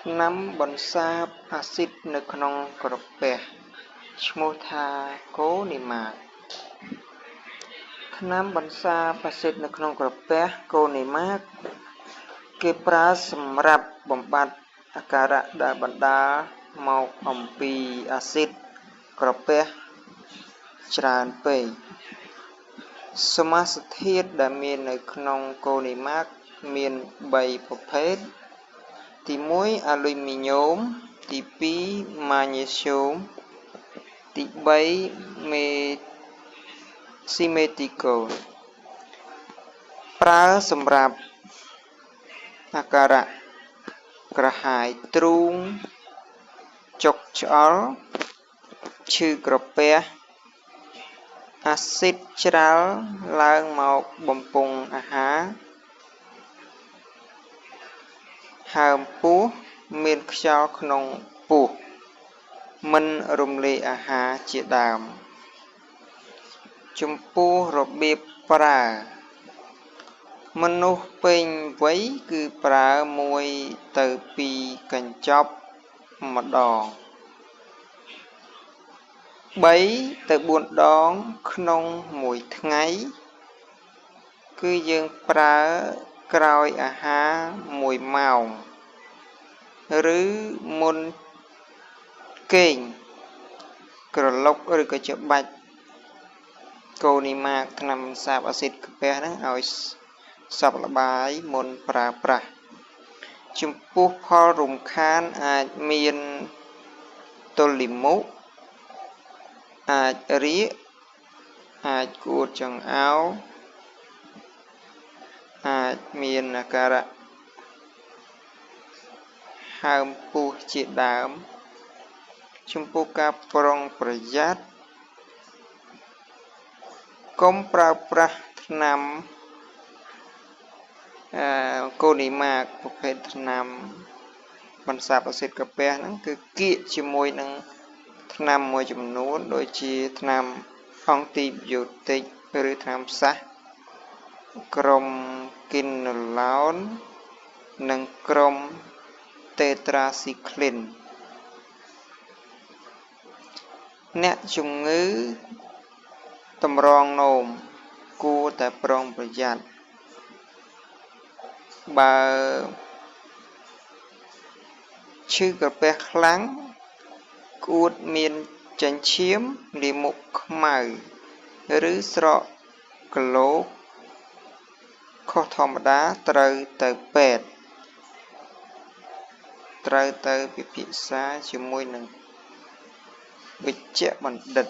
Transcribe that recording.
ថ្នាំបន្សាបអាស៊ីតនៅក្នុងក្រពះឈ្មោះថាកូនីម៉ាកថ្នាំបន្សាបអាស៊ីតនៅក្នុងក្រពះកូនីម៉ាកគេប្រើសម្រាប់បំបត្តិអាការៈដែលបណ្ដាលមកអំពីអាស៊ីតក្រពះច្រើនពេកសមាសធាតុដែលមាននៅក្នុងកូនីម៉ាកមាន3ប្រភេទទី1អាលុយមីញ៉ូមទី2ម៉ាញ៉េស្យូមទី3មេស៊ីមេទីកូនប្រើសម្រាប់អាការៈក្រហាយទ្រូងចុកឆ្អល់ឈឺក្រពះអាស៊ីតច្រាល់ឡើងមកបំពង់អាហារហើមពោះមានខ្យល់ក្នុងពោះមិនរំលាយអាហារជាដើមចំពោះរបៀបប្រើមនុស្សពេញវ័យគឺប្រើ1ទៅ2កញ្ចប់ម្ដង3ទៅ4ដងក្នុងមួយថ្ងៃគឺយើងប្រើក្រោយអាហារ1ម៉ោងឬមុនគេងក្រឡុកឬក៏ច្បាច់កូនីម៉ាកថ្នាំបន្សាបអាស៊ីតក្រពះហ្នឹងឲ្យសព្វល្បាយមុនប្រើប្រាស់ចំពោះផលរំខានអាចមានទល់លាមកអាចរាគអាចក្អួតចង្អោរអាចមានអាការៈហើមពោះជាដើមចំពោះការប្រុងប្រយ័ត្នកុំប្រើប្រាស់ថ្នាំកូនីម៉ាកប្រភេទថ្នាំបន្សាបអាស៊ីតក្រពះហ្នឹងគឺគៀកជាមួយនឹងថ្នាំមួយចំនួនដូចជាថ្នាំអង់ទីប៊ីយោទិកឬថ្នាំផ្សះក្រុមគីណូឡោននិងក្រុមតេត្រាស៊ីក្លីនអ្នកជំងឺតម្រងនោមគួរតែប្រុងប្រយ័ត្នបើឈឺក្រពះខ្លាំងក្អួតមានចិញ្ចៀមលាមកខ្មៅឬស្រកក្លោកខុសធម្មតាត្រូវទៅពេទ្យត្រូវទៅពិភាក្សាជាមួយនឹងវេជ្ជបណ្ឌិត